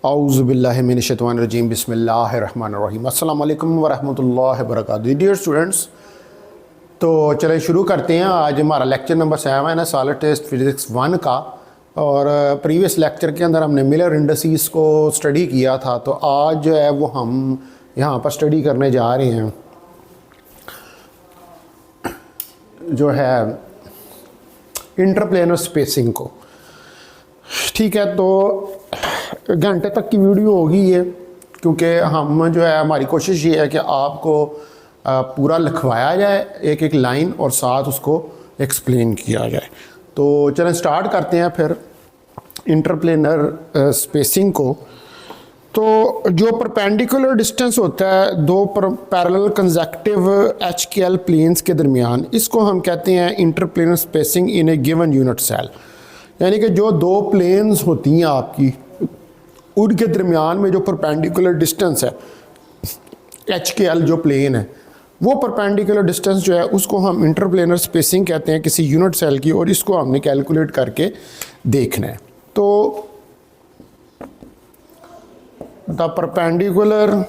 औज़ुबिल्लाहिमिनश्शैतानिर्रजीम बिस्मिल्लाहिर्रहमानिर्रहीम अस्सलाम वालेकुम वरहमतुल्लाहि वबरकातुहू। डियर स्टूडेंट्स, तो चलिए शुरू करते हैं। आज हमारा लेक्चर नंबर 7 है सॉलिड टेस्ट फिज़िक्स 1 का। और प्रीवियस लेक्चर के अंदर हमने मिलर इंडिसेस को स्टडी किया था, तो आज जो है वो हम यहाँ पर स्टडी करने जा रहे हैं जो है इंटरप्लेनर स्पेसिंग को। ठीक है, तो घंटे तक की वीडियो होगी ये, क्योंकि हम जो है हमारी कोशिश ये है कि आपको पूरा लिखवाया जाए एक एक लाइन और साथ उसको एक्सप्लेन किया जाए। तो चलें स्टार्ट करते हैं फिर इंटरप्लेनर स्पेसिंग को। तो जो परपेंडिकुलर डिस्टेंस होता है दो पैरेलल कंसेक्टिव HKL प्लेन्स के दरमियान, इसको हम कहते हैं interplanar spacing in a given unit cell. यानी कि जो दो प्लेन्स होती हैं आपकी, उनके दरमियान में जो परपेंडिकुलर डिस्टेंस है HKL जो प्लेन है, वो परपेंडिकुलर डिस्टेंस जो है उसको हम इंटरप्लेनर स्पेसिंग कहते हैं किसी यूनिट सेल की, और इसको हमने कैलकुलेट करके देखना है। तो द परपेंडिकुलर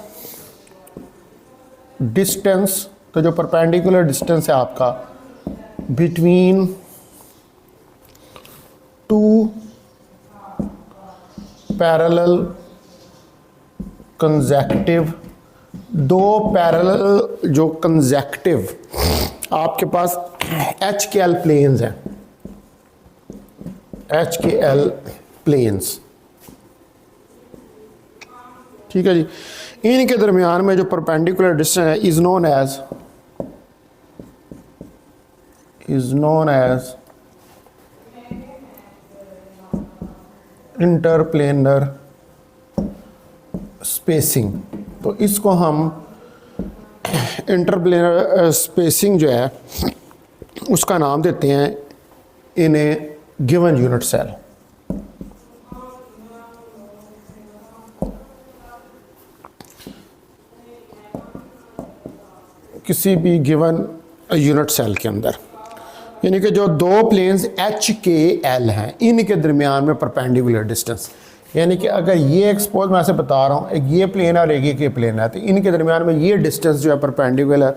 डिस्टेंस, तो जो परपेंडिकुलर डिस्टेंस है आपका बिटवीन टू पैरेलल कंसेक्टिव, दो पैरेलल जो कंसेक्टिव आपके पास HKL प्लेन्स हैं, HKL प्लेन्स, ठीक है जी। इनके दरमियान में जो परपेंडिकुलर डिस्टेंस है is known as interplanar spacing. तो इसको हम इंटरप्लेनर स्पेसिंग जो है उसका नाम देते हैं इन ए गिवन यूनिट सेल। किसी भी गिवन यूनिट सेल के अंदर, यानी कि जो दो प्लेन्स HKL हैं इनके दरमियान में परपेंडिकुलर डिस्टेंस, यानी कि अगर ये एक्सपोज मैं ऐसे बता रहा हूँ एक ये प्लेन है और एक ये प्लेन है, तो इनके दरमियान में ये डिस्टेंस जो है परपेंडिकुलर,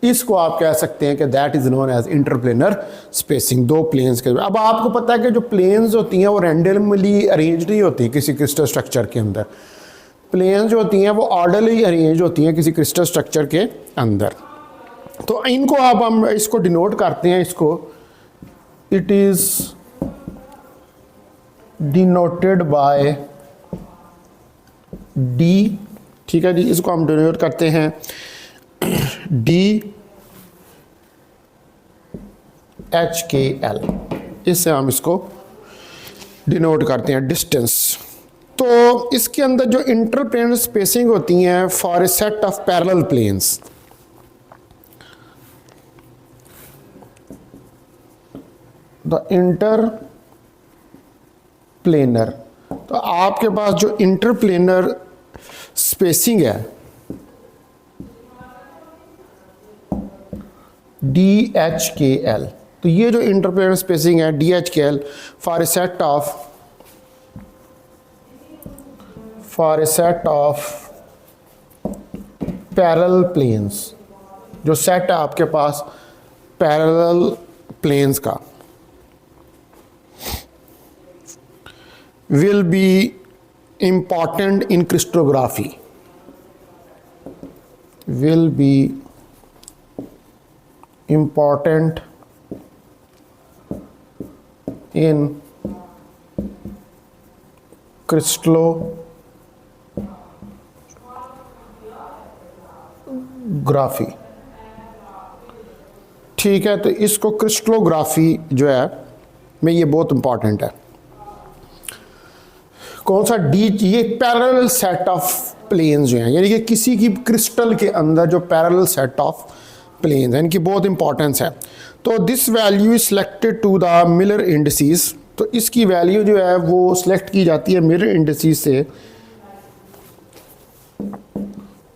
इसको आप कह सकते हैं कि that is known as interplanar spacing. दो प्लेन्स के, अब आपको पता है कि जो प्लेन्स होती हैं वो रैंडमली अरेंज नहीं होती किसी क्रिस्टल स्ट्रक्चर के अंदर। प्लेन्स जो होती हैं वो ऑर्डरली अरेंज होती हैं किसी क्रिस्टल स्ट्रक्चर के अंदर। तो इनको आप हम इसको डिनोट करते हैं, इसको it is denoted by D, ठीक है जी। इसको हम डिनोट करते हैं DHKL, इससे हम इसको डिनोट करते हैं डिस्टेंस। तो इसके अंदर जो इंटरप्लेनर स्पेसिंग होती हैं for a set of parallel planes, the interplanar, तो आपके पास जो इंटरप्लेनर स्पेसिंग है DHKL, तो ये जो इंटरप्लेनर स्पेसिंग है DHKL for a set of parallel planes, जो सेट है आपके पास पैरेलल प्लेन्स का, will be important in crystallography, will be important in crystallography, ठीक है। तो इसको क्रिस्टलोग्राफी जो है में ये बहुत इंपॉर्टेंट है। कौन सा डी, ये पैरेलल सेट ऑफ प्लेन्स जो हैं, यानी कि किसी की क्रिस्टल के अंदर जो पैरेलल सेट ऑफ प्लेन्स हैं, इनकी बहुत इंपॉर्टेंस है। तो this value is selected to the Miller indices, तो इसकी वैल्यू जो है वो सिलेक्ट की जाती है मिलर इंडिसेस से।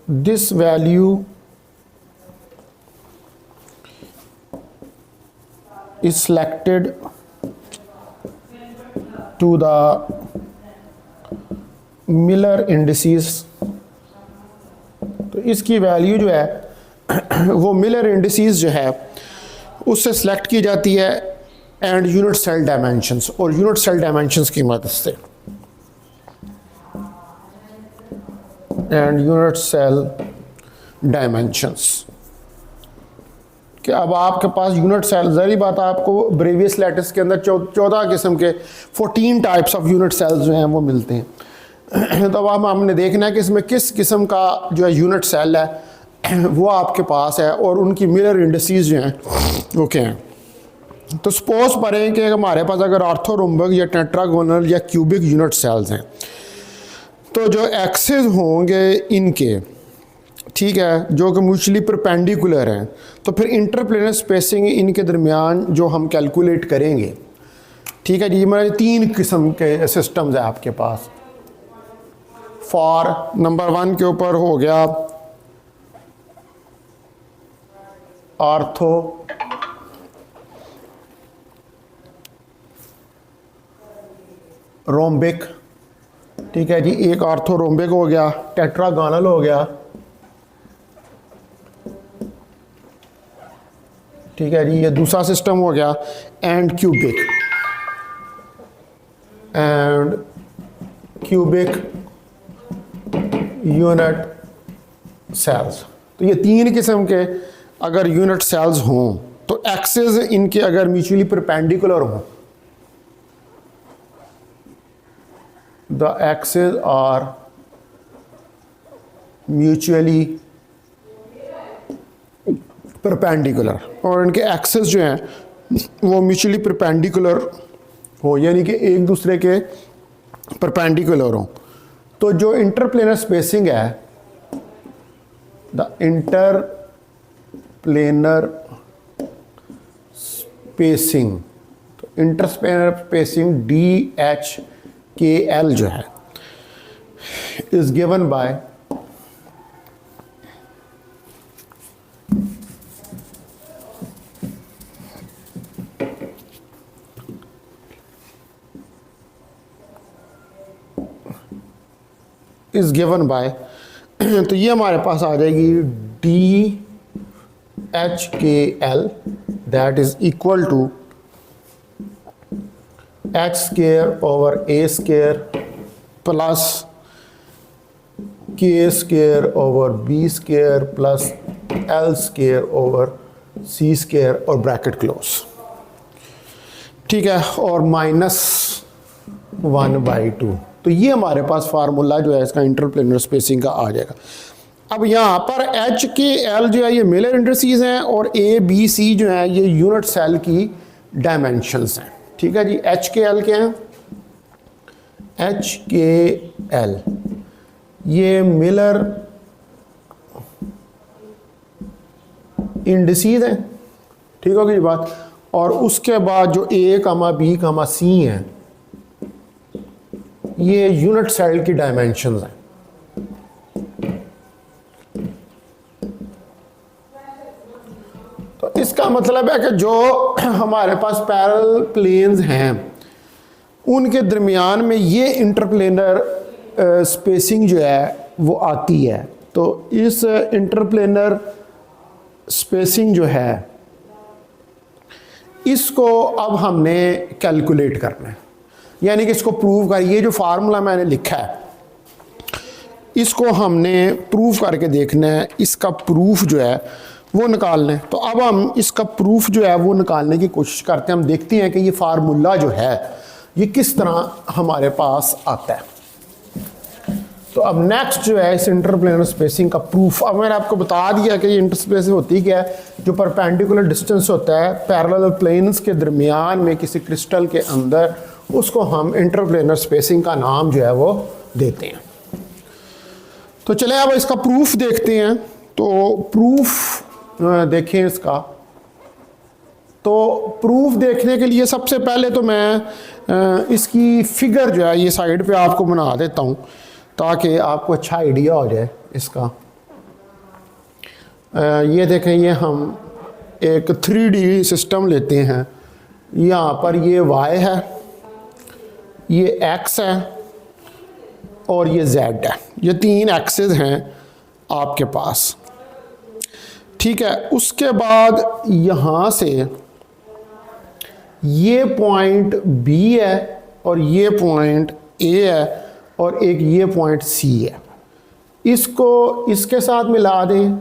This value is selected to the Miller indices, तो इसकी वैल्यू जो है वो मिलर इंडिसेस जो है उससे सिलेक्ट की जाती है एंड यूनिट सेल डायमेंशंस, और यूनिट सेल डायमेंशंस की मदद से एंड यूनिट सेल डायमेंशंस कि अब आपके पास यूनिट सेल, ज़री बात आपको ब्रेवियस लैटिस के अंदर 14 किस्म के 14 टाइप्स ऑफ यूनिट सेल्स जो हैं वो मिलते हैं। तो अब हमने देखना है कि इसमें किस किस्म का जो है यूनिट सेल है वो आपके पास है और उनकी मिरर इंडिसेस जो हैं वो क्या हैं। तो सपोज करें कि हमारे पास अगर ऑर्थोरोम्बिक या टेट्रागोनल या क्यूबिक यूनिट सेल्स हैं, तो जो एक्सेस होंगे इनके, ठीक है, जो कि म्यूचुअली परपेंडिकुलर हैं, तो फिर इंटरप्लेनर स्पेसिंग इनके दरमियान जो हम कैलकुलेट करेंगे, ठीक है जी। मेरे 3 किस्म के सिस्टम्स हैं आपके पास। फॉर नंबर 1 के ऊपर हो गया आर्थो रोम्बिक, ठीक है जी, एक आर्थोरोम्बिक हो गया, टेट्रागोनल हो गया, ठीक है जी, ये दूसरा सिस्टम हो गया, एंड क्यूबिक यूनिट सेल्स। तो ये 3 किस्म के अगर यूनिट सेल्स हों तो एक्सेस इनके अगर म्यूचुअली परपेंडिकुलर हों, the axes are mutually perpendicular, और इनके एक्सेस जो हैं वो म्यूचुअली परपेंडिकुलर हो, यानी कि एक दूसरे के परपेंडिकुलर हो, तो जो इंटरप्लेनर स्पेसिंग है, द इंटरप्लेनर स्पेसिंग, तो इंटरप्लेनर स्पेसिंग DHKL जो है is given by is given by तो ये हमारे पास आ जाएगी DHKL that is equal to H square over A square plus K square over B square plus L square over C square और bracket close, ठीक है, और -1/2। तो ये हमारे पास फार्मूला जो है इसका इंटरप्लेनर स्पेसिंग का आ जाएगा। अब यहाँ पर HKL जो है ये मिलर इंडिसेस हैं और ABC जो है ये यूनिट सेल की डायमेंशंस हैं, ठीक है जी। HKL क्या है? HKL ये मिलर इंडिसेस हैं, ठीक होगी जी बात। और उसके बाद जो A, B, C हैं ये यूनिट सेल की डायमेंशंस हैं। तो इसका मतलब है कि जो हमारे पास पैरेलल प्लेन्स हैं उनके दरमियान में ये इंटरप्लेनर स्पेसिंग जो है वो आती है। तो इस इंटरप्लेनर स्पेसिंग जो है इसको अब हमने कैलकुलेट करना है, यानी कि इसको प्रूव कर, ये जो फार्मूला मैंने लिखा है इसको हमने प्रूव करके देखना है, इसका प्रूफ जो है वो निकालना है। तो अब हम इसका प्रूफ जो है वो निकालने की कोशिश करते हैं। हम देखते हैं कि ये फार्मूला जो है ये किस तरह हमारे पास आता है। तो अब नेक्स्ट जो है इस इंटरप्लेनर स्पेसिंग का प्रूफ, अब मैंने आपको बता दिया कि ये इंटरस्पेसिंग होती क्या है, जो परपेंडिकुलर डिस्टेंस होता है पैरेलल प्लेन्स के दरमियान में किसी क्रिस्टल के अंदर, उसको हम इंटरप्लेनर स्पेसिंग का नाम जो है वो देते हैं। तो चले अब इसका प्रूफ देखते हैं। तो प्रूफ देखें इसका, तो प्रूफ देखने के लिए सबसे पहले तो मैं इसकी फिगर जो है ये साइड पे आपको बना देता हूँ ताकि आपको अच्छा आइडिया हो जाए इसका। ये देखें, ये हम एक 3D सिस्टम लेते हैं। यहाँ पर ये Y है, ये X है, और ये जेड है, ये तीन एक्सेस हैं आपके पास। ठीक है, उसके बाद यहाँ से ये पॉइंट बी है और ये पॉइंट ए है और एक ये पॉइंट सी है। इसको इसके साथ मिला दें,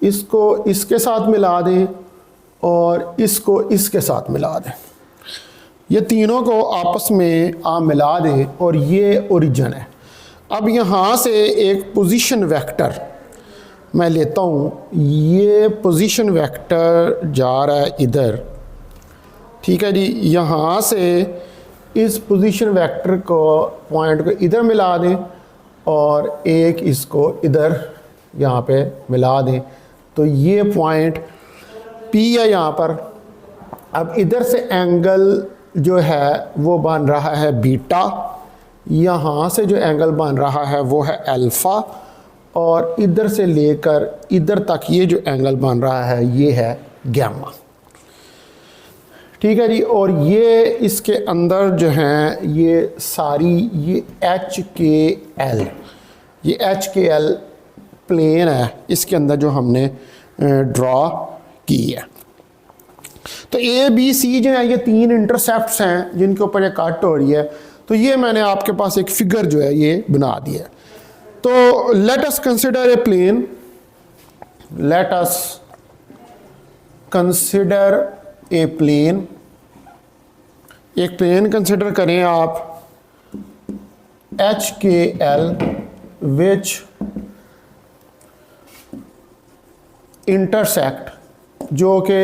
इसको इसके साथ मिला दें और इसको इसके साथ मिला दें। ये तीनों को आपस में आप मिला दें और ये ओरिजिन है। अब यहाँ से एक पोजीशन वेक्टर मैं लेता हूँ, ये पोजीशन वेक्टर जा रहा है इधर। ठीक है जी, यहाँ से इस पोजीशन वेक्टर को पॉइंट को इधर मिला दें और एक इसको इधर यहाँ पे मिला दें, तो ये पॉइंट P है यहाँ पर। अब इधर से एंगल जो है वो बन रहा है बीटा, यहाँ से जो एंगल बन रहा है वो है अल्फ़ा, और इधर से लेकर इधर तक ये जो एंगल बन रहा है ये है गैमा। ठीक है जी, और ये इसके अंदर जो हैं ये सारी ये HKL, ये HKL प्लेन है, इसके अंदर जो हमने ड्रॉ की है। तो ए बी सी जो है ये तीन इंटरसेप्ट्स हैं जिनके ऊपर ये कट हो रही है। तो ये मैंने आपके पास एक फिगर जो है ये बना दिया है। तो let us consider a plane, let us consider a plane, एक प्लेन कंसिडर करें आप HKL विच इंटरसेक्ट, जो कि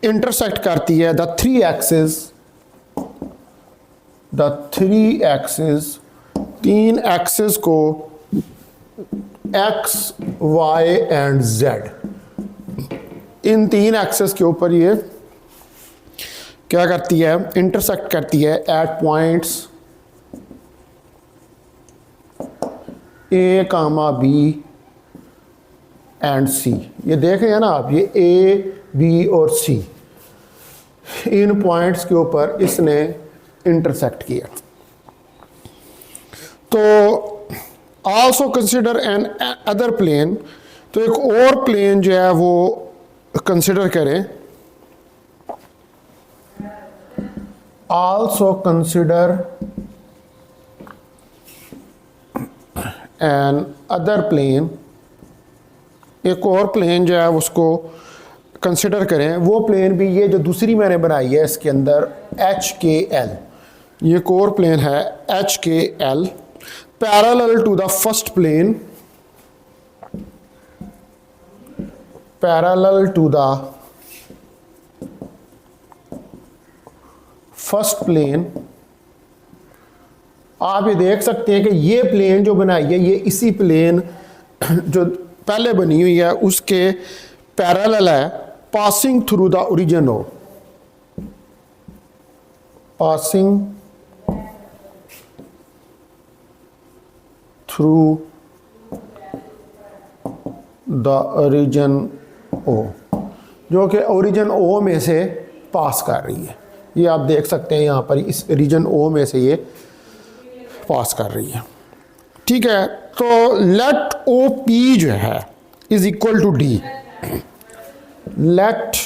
इंटरसेक्ट करती है द थ्री एक्सिस, तीन एक्सिस को x, y एंड z, इन तीन एक्सिस के ऊपर ये क्या करती है, इंटरसेक्ट करती है at points A, B and C। ये देख रहे हैं ना आप, ये A, B और C, इन पॉइंट्स के ऊपर इसने इंटरसेक्ट किया। तो also consider another plane, तो एक और प्लेन जो है वो कंसिडर करें। Also consider another plane, एक और प्लेन जो है उसको कंसिडर करें। वो प्लेन भी ये जो दूसरी मैंने बनाई है इसके अंदर HKL, ये एक और प्लेन है HKL, parallel to the first plane, parallel to the first plane. आप ये देख सकते हैं कि ये प्लेन जो बनाई है ये इसी प्लेन जो पहले बनी हुई है उसके पैरेलल है, passing through the origin O, passing through the origin O, जो कि ओरिजिन ओ में से पास कर रही है। ये आप देख सकते हैं यहाँ पर, इस रीजन ओ में से ये पास कर रही है। ठीक है, तो लेट ओ पी जो है is equal to D, let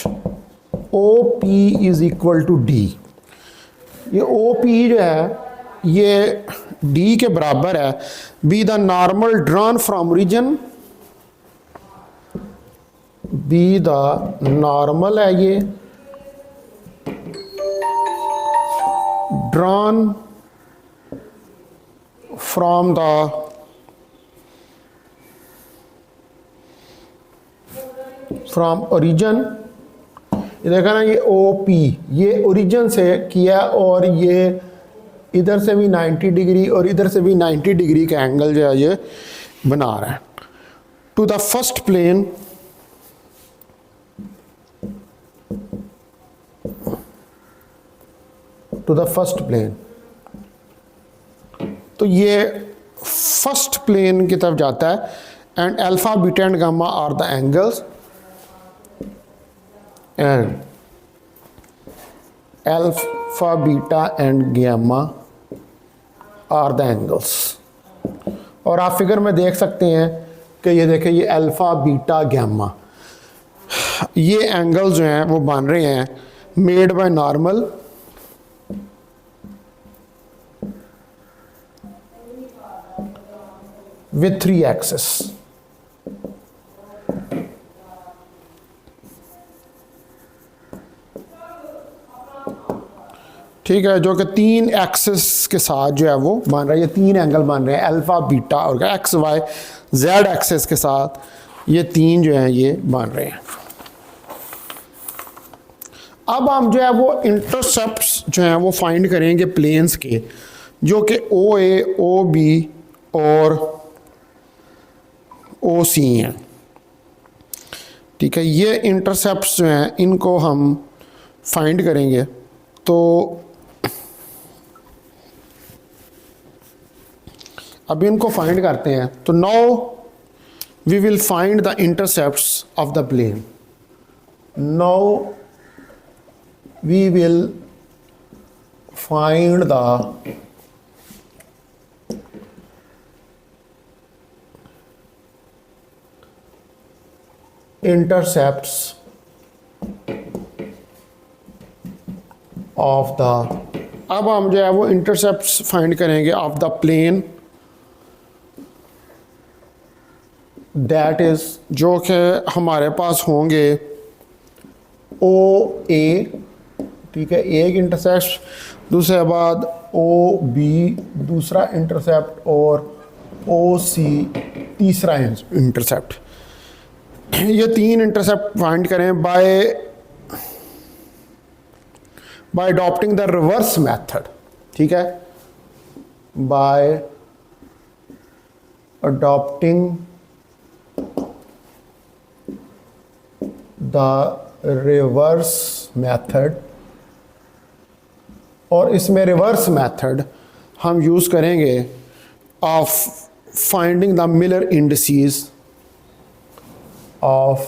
O P is equal to D. ये ओ पी जो है ये डी के बराबर है। Be the normal drawn from origin, be the normal है ये drawn from the from origin. ये देखा ना, ये ओ पी ये ओरिजिन से किया और ये इधर से भी 90 डिग्री और इधर से भी 90 डिग्री का एंगल जो है ये बना रहा है to the first plane. To the first plane, तो ये फर्स्ट प्लेन की तरफ जाता है। And alpha, beta and gamma are the angles, and alpha, beta and gamma are the angles. और आप फिगर में देख सकते हैं कि ये देखें, ये अल्फ़ा बीटा गैमा, ये एंगल जो हैं वो बन रहे हैं made by normal with 3 axis. ठीक है, जो कि 3 एक्सिस के साथ जो है वो बन रहा है, ये 3 एंगल बन रहे हैं अल्फ़ा बीटा और एक्स वाई जेड एक्सिस के साथ, ये 3 जो हैं ये बन रहे हैं। अब हम जो है वो इंटरसेप्ट्स जो हैं वो फाइंड करेंगे प्लेन्स के, जो कि ओ ए, ओ बी और ओ सी हैं। ठीक है, ये इंटरसेप्ट्स जो हैं इनको हम फाइंड करेंगे। तो अब इनको फाइंड करते हैं। तो now we will find the intercepts of the plane. Now we will find the intercepts of the, अब हम जो है वो इंटरसेप्ट्स फाइंड करेंगे of the plane that is, जो कि हमारे पास होंगे ओ ए, ठीक है, एक इंटरसेप्ट, दूसरे बाद ओ बी दूसरा इंटरसेप्ट और ओ सी तीसरा इंटरसेप्ट। ये 3 इंटरसेप्ट फाइंड करें bye adopting the reverse method. ठीक है, bye adopting the reverse method, और इसमें रिवर्स मेथड हम यूज करेंगे of finding the Miller indices, of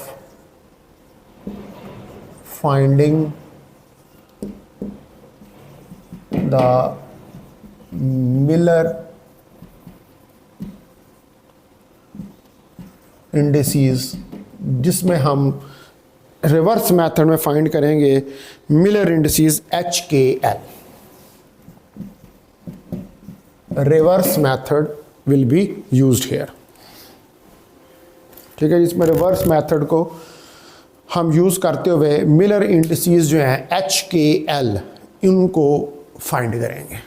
finding the Miller indices, जिसमें हम रिवर्स मेथड में फाइंड करेंगे Miller indices HKL। Reverse method will be used here. ठीक है, इसमें रिवर्स मेथड को हम यूज़ करते हुए मिलर इंडिसेस जो हैं HKL इनको फाइंड करेंगे।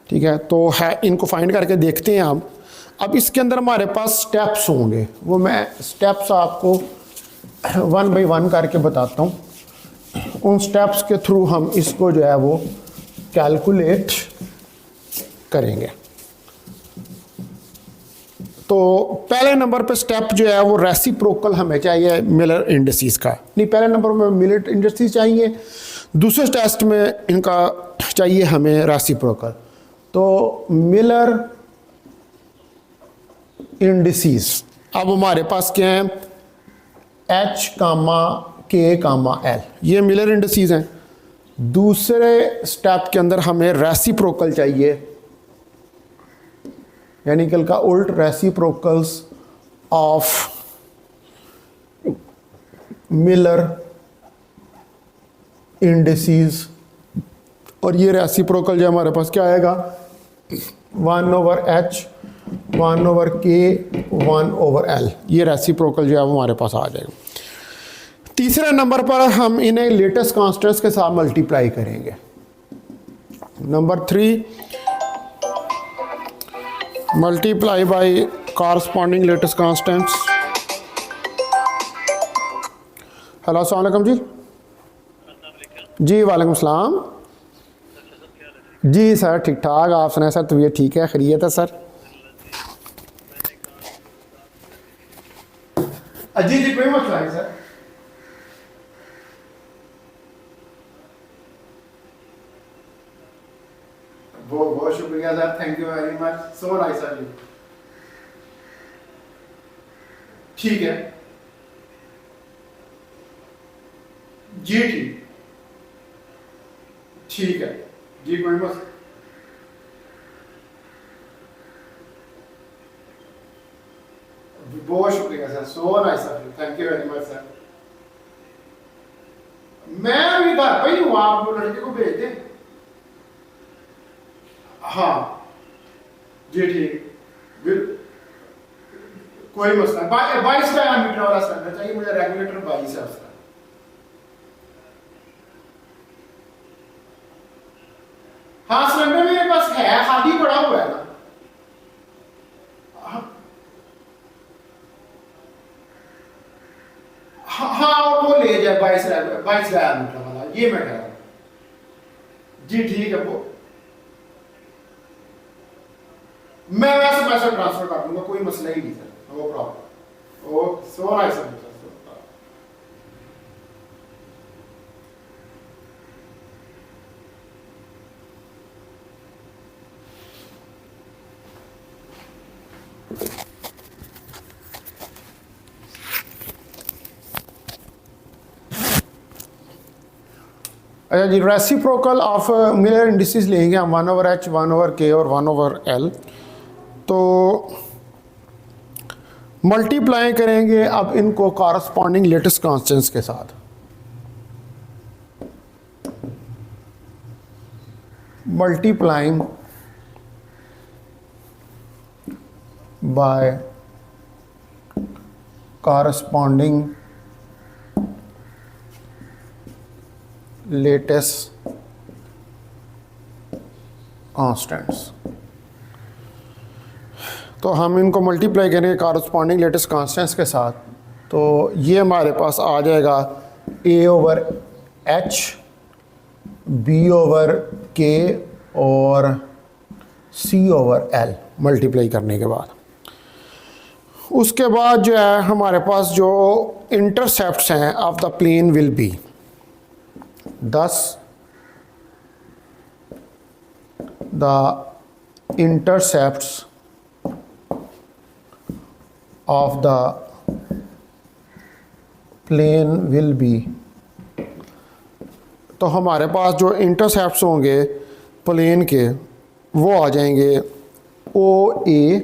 ठीक है, तो है इनको फाइंड करके देखते हैं आप। अब इसके अंदर हमारे पास स्टेप्स होंगे, वो मैं स्टेप्स आपको 1 बाय 1 करके बताता हूँ। उन स्टेप्स के थ्रू हम इसको जो है वो कैलकुलेट करेंगे। तो पहले नंबर पे स्टेप जो है वो रेसिप्रोकल हमें चाहिए मिलर इंडिसेस का, नहीं पहले नंबर में मिलर इंडिसेस चाहिए, दूसरे टेस्ट में इनका चाहिए हमें रेसिप्रोकल। तो मिलर इंडिसेस अब हमारे पास क्या है, H कामा K कामा L, ये मिलर इंडिसेस हैं। दूसरे स्टेप के अंदर हमें रेसिप्रोकल चाहिए, यानी कि का उल्ट रेसिप्रोकल्स ऑफ मिलर इंडिसेस, और ये रेसिप्रोकल जो हमारे पास क्या आएगा 1/H 1/K 1/L, ये रेसिप्रोकल जो है वो हमारे पास आ जाएगा। तीसरे नंबर पर हम इन्हें लेटेस्ट कांस्टेंट्स के साथ मल्टीप्लाई करेंगे। Number 3 multiply by corresponding latest constants. Hello अस्सलाम वालेकुम जी। जी वालेकुम सलाम। जी सर ठीक ठाक, आप सुनाए सर, तबीयत ठीक है, खैरियत है सर? जी जी कोई मसला नहीं सर। बहुत बहुत शुक्रिया sir, thank you very much, so nice sir ji. ठीक है जी, ठीक है जी, कोई मसला बहुत शुक्रिया sir, so nice sir, thank you very much sir. मैं अभी घर पे ही हूँ, आप लड़के को भेज दें। हाँ जी ठीक, कोई मसला नहीं। 22 डायमीटर वाला सिलेंडर चाहिए मुझे, रेगुलेटर 22 है उसका। हाँ सिलेंडर मेरे पास है, खाली पड़ा हुआ है ना। हाँ वो ले जाए 22 डायमीटर वाला, ये मैं कह रहा हूँ जी। ठीक है, वो मैं वैसे पैसा ट्रांसफर कर दूंगा, कोई मसला ही नहीं sir, no problem. Okay, so nice sir. अच्छा जी, रेसिप्रोकल ऑफ मिलर इंडिसेस लेंगे हम 1/h, 1/k और 1/l। तो मल्टीप्लाई करेंगे अब इनको कॉरस्पॉन्डिंग लेटेस्ट कांस्टेंट्स के साथ। Multiplying by corresponding latest constants. तो हम इनको मल्टीप्लाई करेंगे कॉरस्पॉन्डिंग लेटेस्ट कांस्टेंट्स के साथ। तो ये हमारे पास आ जाएगा a/h, b/k और c/l मल्टीप्लाई करने के बाद। उसके बाद जो है हमारे पास जो इंटरसेप्ट्स हैं of the plane will be 10 the intercepts of the plane will be। तो हमारे पास जो इंटरसेप्ट्स होंगे प्लेन के वो आ जाएंगे OA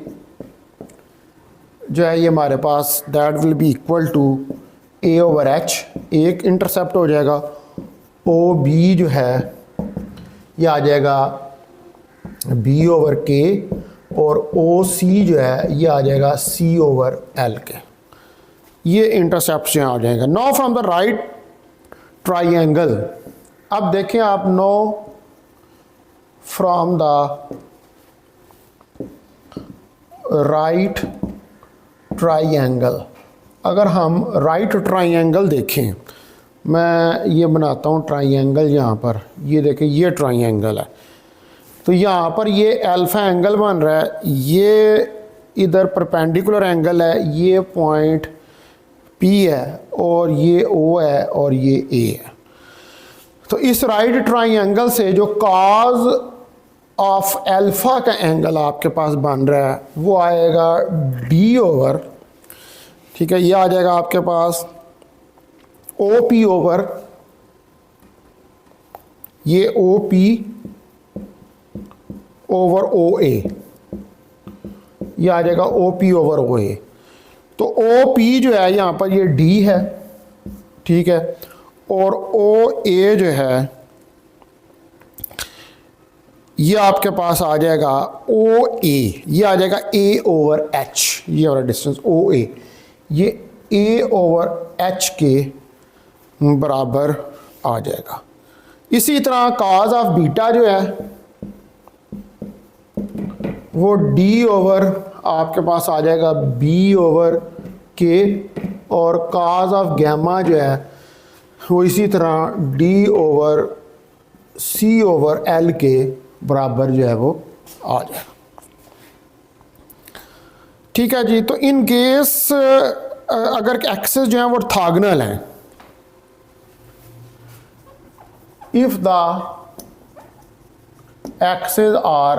जो है ये हमारे पास that will be equal to a/h, एक इंटरसेप्ट हो जाएगा। OB जो है ये आ जाएगा b/k और OC जो है ये आ जाएगा c/l के। ये इंटरसेप्ट यहाँ आ जाएगा। Know from the right triangle. अब देखें आप, know from the right triangle. अगर हम राइट ट्राइंगल देखें, मैं ये बनाता हूँ ट्राइंगल यहाँ पर, ये देखें ये ट्राइंगल है। तो यहाँ पर ये अल्फा एंगल बन रहा है, ये इधर परपेंडिकुलर एंगल है, ये पॉइंट P है और ये O है और ये A है। तो इस राइट ट्राइंगल से जो कॉज ऑफ अल्फा का एंगल आपके पास बन रहा है वो आएगा D/, ठीक है, ये आ जाएगा आपके पास OP/, ये OP/OA, ये आ जाएगा OP/OA। तो OP जो है यहाँ पर ये D है, ठीक है, और OA जो है ये आपके पास आ जाएगा OA, ये आ जाएगा A/h, ये वाला डिस्टेंस OA, ये A/h के बराबर आ जाएगा। इसी तरह कॉज ऑफ बीटा जो है वो D/ आपके पास आ जाएगा B/k और कॉज ऑफ गैमा जो है वो इसी तरह D/c/l के बराबर जो है वो आ जाएगा। ठीक है जी। तो इन केस अगर एक्सेस जो है वो ऑर्थोगोनल हैं, if the axes are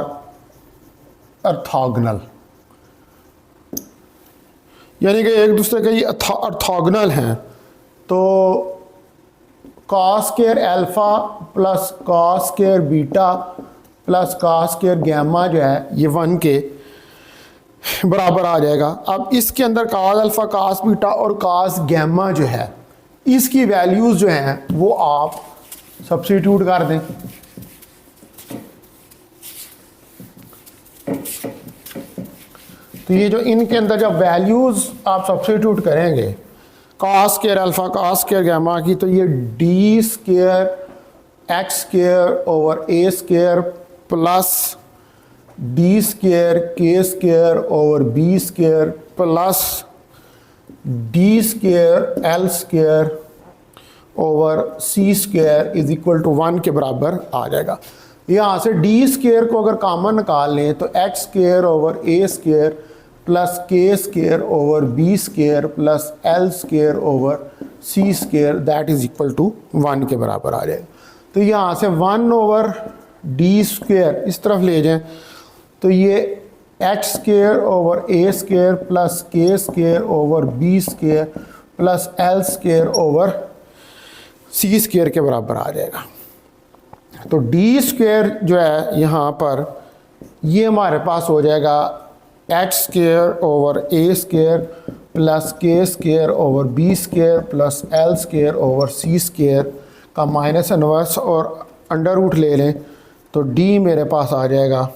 orthogonal, यानी कि एक दूसरे के ये ऑर्थोगोनल हैं, तो cos square alpha plus cos square beta plus cos square gamma जो है ये 1 के बराबर आ जाएगा। अब इसके अंदर कास अल्फ़ा, कास बीटा और कास गैमा जो है, इसकी वैल्यूज़ जो हैं वो आप सब्स्टिट्यूट कर दें। तो ये जो इनके अंदर जब वैल्यूज़ आप सब्स्टिट्यूट करेंगे cos square alpha, cos square gamma की, तो ये d square x square over A square plus d square k square over B square plus d square l square over C square is equal to 1 के बराबर आ जाएगा। यहाँ से D square को अगर कॉमन निकाल लें तो एक्स स्क्वायर ओवर ए स्क्वायर प्लस के square over B square plus L square over C square that is equal to 1 के बराबर आ जाएगा। तो यहाँ से 1 ओवर डी स्क्वायर इस तरफ ले जाएं तो ये एक्स स्क्वायर ओवर ए स्क्वायर प्लस के square over B square plus L square over सी स्क्वायर के बराबर आ जाएगा। तो डी स्क्वायर जो है यहाँ पर ये हमारे पास हो जाएगा एक्स स्क्वायर ओवर ए स्क्वायर प्लस के square over B square plus L square over सी स्क्वायर का माइनस इनवर्स और अंडर रूट ले लें तो डी मेरे पास आ जाएगा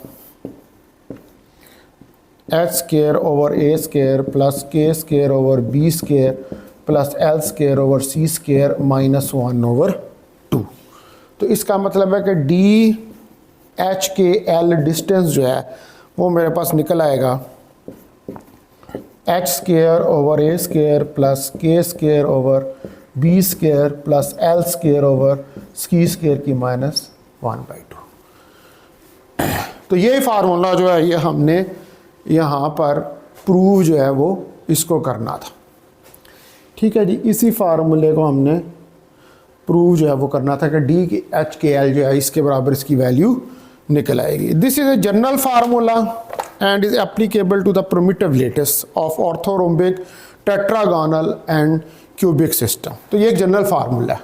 एक्स स्क्वायर ओवर ए स्क्वायर प्लस के square over B square plus L square over सी स्क्वायर माइनस 1 ओवर 2। तो इसका मतलब है कि d h k l distance जो है वो मेरे पास निकल आएगा एक्स स्क्वायर ओवर ए स्क्वायर प्लस के square over B square plus L square over सी स्क्वायर की माइनस 1/2। तो ये फार्मूला जो है ये हमने यहाँ पर प्रूव जो है वो इसको करना था। ठीक है जी, इसी फार्मूले को हमने प्रूव जो है वो करना था कि डी की एच के एल जो है इसके बराबर इसकी वैल्यू निकल आएगी। This is a general formula and is applicable to the primitive lattice of orthorhombic tetragonal and cubic system. तो ये एक जनरल फार्मूला है।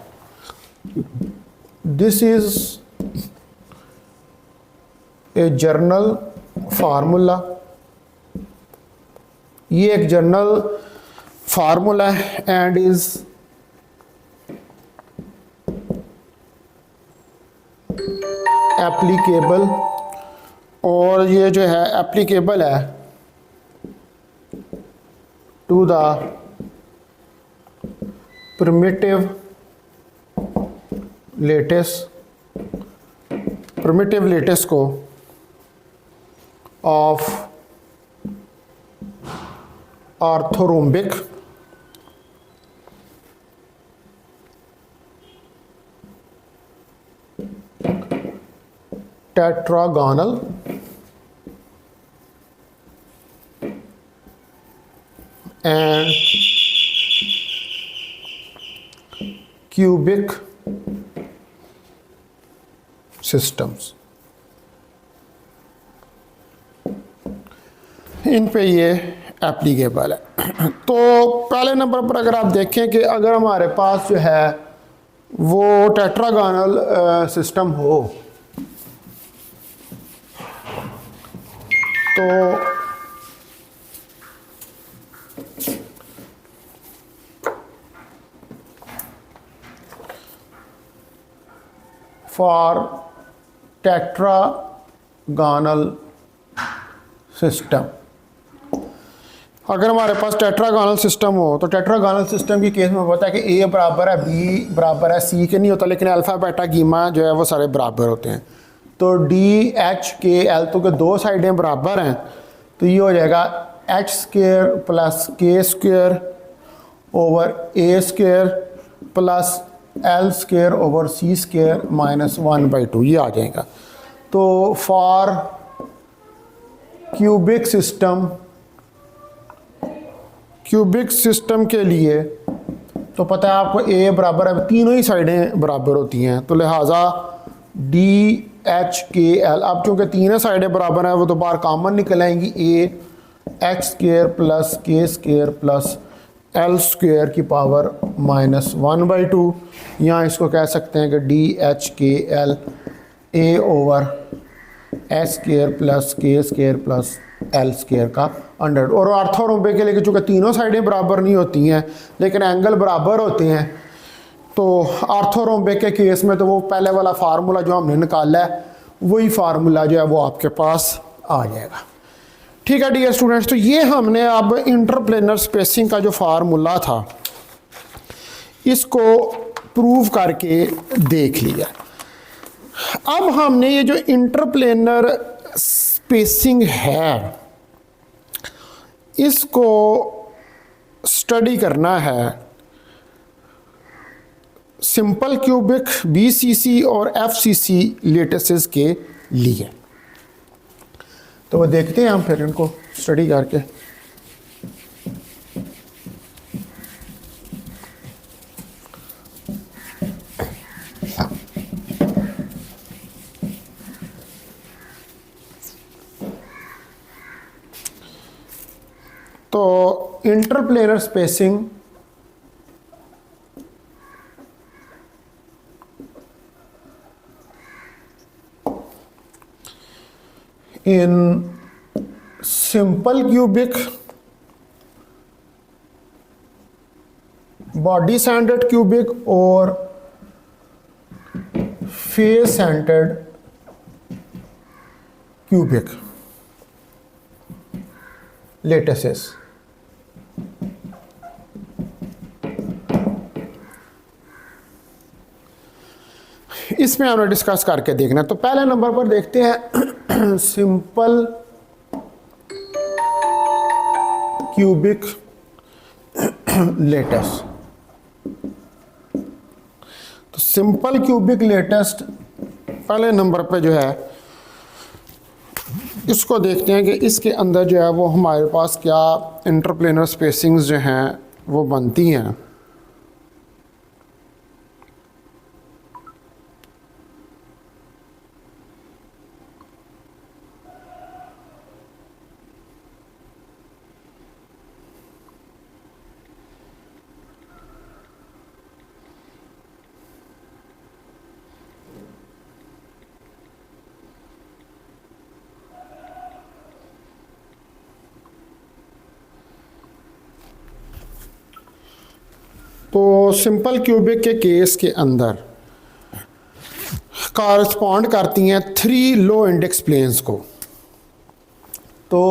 This is a general formula, ये एक जनरल फार्मूला है एंड इज एप्लीकेबल, और ये जो है एप्लीकेबल है टू द प्रिमिटिव लेटिस को of orthorhombic tetragonal and cubic systems. इन पे ये एप्लीकेबल है। तो पहले नंबर पर अगर आप देखें कि अगर हमारे पास जो है वो टेट्रागोनल सिस्टम हो तो फॉर टेट्रागोनल सिस्टम, अगर हमारे पास टेट्रागोनल सिस्टम हो तो टेट्रागोनल सिस्टम की केस में होता है कि ए बराबर है बी बराबर है सी के नहीं होता, लेकिन अल्फा बीटा गीमा जो है वो सारे बराबर होते हैं। तो डी एच के एल तो के दो साइडें बराबर हैं, तो ये हो जाएगा एच स्क्वायर प्लस के स्क्वायर ओवर ए square plus L square over सी स्क्वायर माइनस 1/2 ये आ जाएगा। तो फॉर क्यूबिक सिस्टम के लिए तो पता है आपको ए बराबर है, तीनों ही साइडें बराबर होती हैं, तो लिहाजा डी एच के एल, अब चूँकि तीनों साइडें बराबर हैं वो तो बाहर कॉमन निकल आएंगी, ए एक्स स्क्वायर प्लस के स्क्वायर प्लस एल स्क्वायर की पावर माइनस 1/2। यहाँ इसको कह सकते हैं कि d h k L A over H square plus के स्क्वायर प्लस एल स्क्वायर का अंडर। और ऑर्थोरोम्बे के लिए चूँकि तीनों साइडें बराबर नहीं होती हैं लेकिन एंगल बराबर होते हैं, तो ऑर्थोरोम्बे के केस में तो वो पहले वाला फार्मूला जो हमने निकाला है वही फार्मूला जो है वो आपके पास आ जाएगा। ठीक है डियर स्टूडेंट्स, तो ये हमने अब इंटरप्लेनर स्पेसिंग का जो फार्मूला था इसको प्रूव करके देख लिया। अब हमने ये जो इंटरप्लेनर स्पेसिंग है इसको स्टडी करना है सिंपल क्यूबिक, बीसीसी और एफसीसी लेटिसेस के लिए। तो वो देखते हैं हम फिर इनको स्टडी करके। तो इंटरप्लेनर स्पेसिंग इन simple cubic, body centred cubic और फेस सेंटर्ड क्यूबिक लेटिसेस। इसमें हमने डिस्कस करके देखना। तो पहले नंबर पर देखते हैं सिंपल क्यूबिक लेटिस। तो सिंपल क्यूबिक लेटिस पहले नंबर पे जो है इसको देखते हैं कि इसके अंदर जो है वो हमारे पास क्या इंटरप्लेनर स्पेसिंग्स जो हैं वो बनती हैं। तो सिंपल क्यूबिक के केस के अंदर कॉरस्पॉन्ड करती हैं 3 लो इंडेक्स प्लेन्स को। तो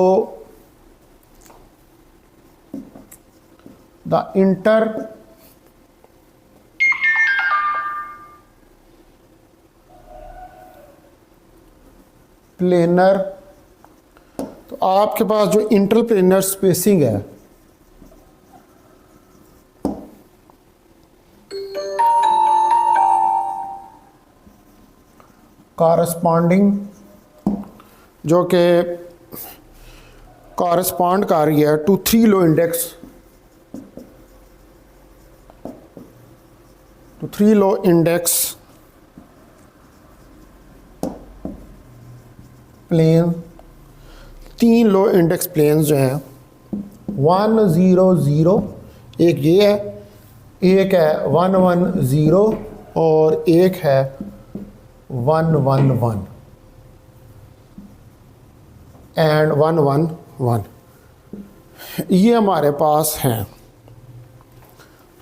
द इंटर प्लेनर, तो आपके पास जो इंटरप्लेनर स्पेसिंग है कॉरस्पॉन्डिंग, जो कि कॉरस्पॉन्ड कर रही है टू 3 लो इंडेक्स, तो 3 लो इंडेक्स प्लेन, 3 लो इंडेक्स प्लेन्स जो हैं 1 0 0, एक ये है, एक है 1 1 0 और एक है 1 1 1 एंड 1 1 1, ये हमारे पास हैं।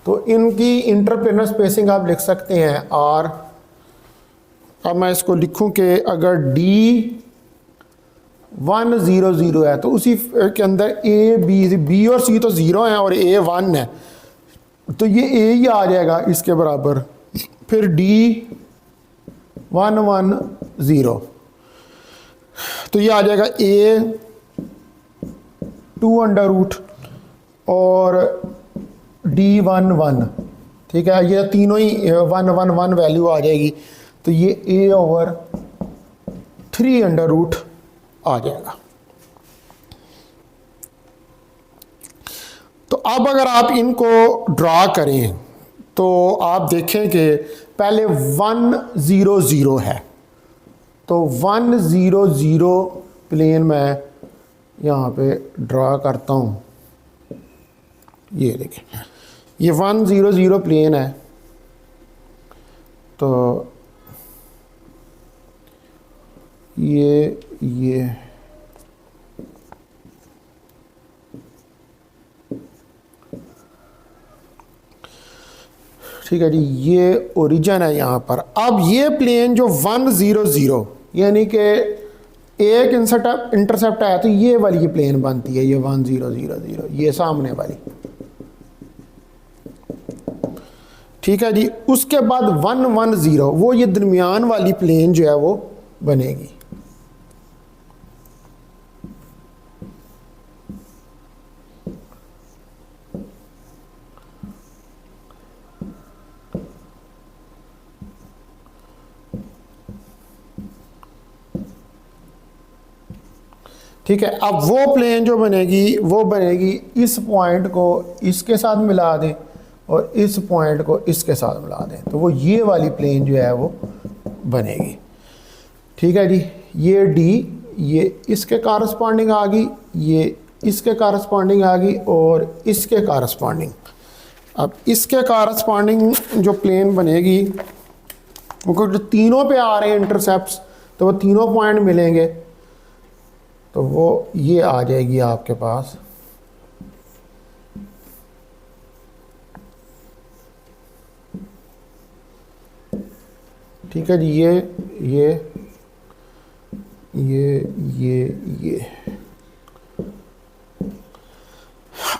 तो इनकी इंटरप्लेनर स्पेसिंग आप लिख सकते हैं आर। अब मैं इसको लिखूं कि अगर डी 1 0 0 है तो उसी के अंदर ए बी और सी तो 0 है और ए 1 है, तो ये ए ही आ जाएगा इसके बराबर। फिर डी 1 1 0, तो ये आ जाएगा ए 2 अंडर रूट और डी 1 1। ठीक है, ये तीनों ही 1 1 1 वैल्यू आ जाएगी, तो ये ए ओवर 3 अंडर रूट आ जाएगा। तो अब अगर आप इनको ड्रा करें तो आप देखें कि पहले 1 0 0 है, तो 1 0 0 प्लेन मैं यहाँ पे ड्रा करता हूँ। ये देखें, ये 1 0 0 प्लेन है, तो ये ठीक है जी, ये ओरिजिन है यहाँ पर। अब ये प्लेन जो 1 0 0 यानी कि एक इंटरसेप्ट आया तो ये वाली प्लेन बनती है, ये 1 0 0 0, ये सामने वाली। ठीक है जी, उसके बाद 1 1 0, वो ये दरमियान वाली प्लेन जो है वो बनेगी। ठीक है, अब वो प्लेन जो बनेगी वो बनेगी, इस पॉइंट को इसके साथ मिला दें और इस पॉइंट को इसके साथ मिला दें, तो वो ये वाली प्लेन जो है वो बनेगी। ठीक है जी, ये डी ये इसके कारस्पॉन्डिंग आ गई, ये इसके कारस्पॉन्डिंग आ गई और इसके कारस्पॉन्डिंग। अब इसके कारस्पॉन्डिंग जो प्लेन बनेगी, वो जो तीनों पे आ रहे हैं इंटरसेप्ट्स, तो वो तीनों पॉइंट मिलेंगे, तो वो ये आ जाएगी आपके पास। ठीक है जी, ये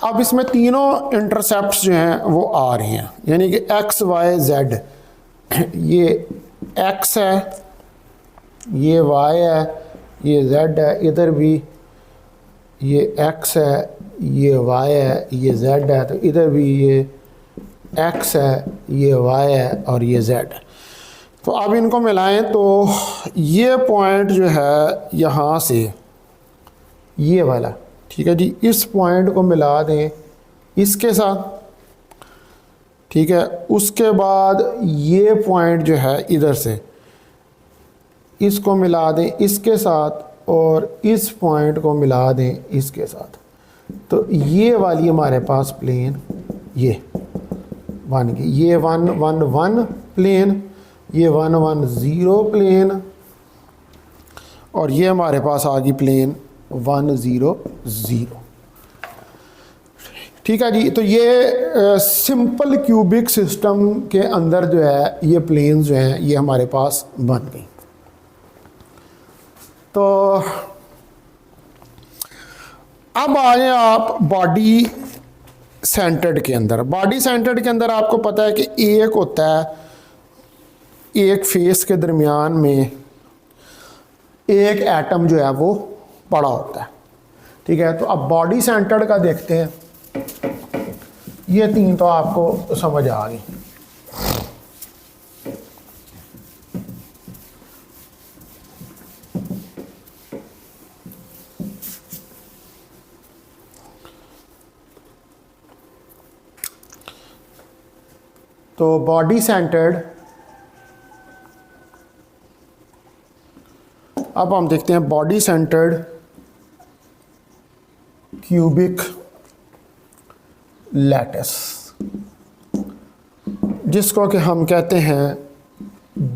अब इसमें तीनों इंटरसेप्ट्स जो हैं वो आ रहे हैं, यानी कि एक्स वाई जेड। ये एक्स है, ये वाई है, ये जेड है, इधर भी ये एक्स है, ये वाई है, ये जेड है, तो इधर भी ये एक्स है, ये वाई है और ये जेड है। तो अब इनको मिलाएं तो ये पॉइंट जो है यहाँ से ये वाला, ठीक है जी, इस पॉइंट को मिला दें इसके साथ। ठीक है, उसके बाद ये पॉइंट जो है इधर से इसको मिला दें इसके साथ और इस पॉइंट को मिला दें इसके साथ, तो ये वाली हमारे पास प्लेन ये बन गई। ये 1 1 1 प्लेन, ये 1 1 0 प्लेन और ये हमारे पास आ गई प्लेन 1 0 0। ठीक है जी, तो ये सिंपल क्यूबिक सिस्टम के अंदर जो है ये प्लेन्स जो हैं ये हमारे पास बन गई। तो अब आए आप बॉडी सेंटर्ड के अंदर। बॉडी सेंटर्ड के अंदर आपको पता है कि एक होता है, एक फेस के दरमियान में एक एटम जो है वो पड़ा होता है। ठीक है, तो अब बॉडी सेंटर्ड का देखते हैं। ये तीन तो आपको समझ आ गई। तो बॉडी सेंटर्ड, अब हम देखते हैं बॉडी सेंटर्ड क्यूबिक लैटिस, जिसको कि हम कहते हैं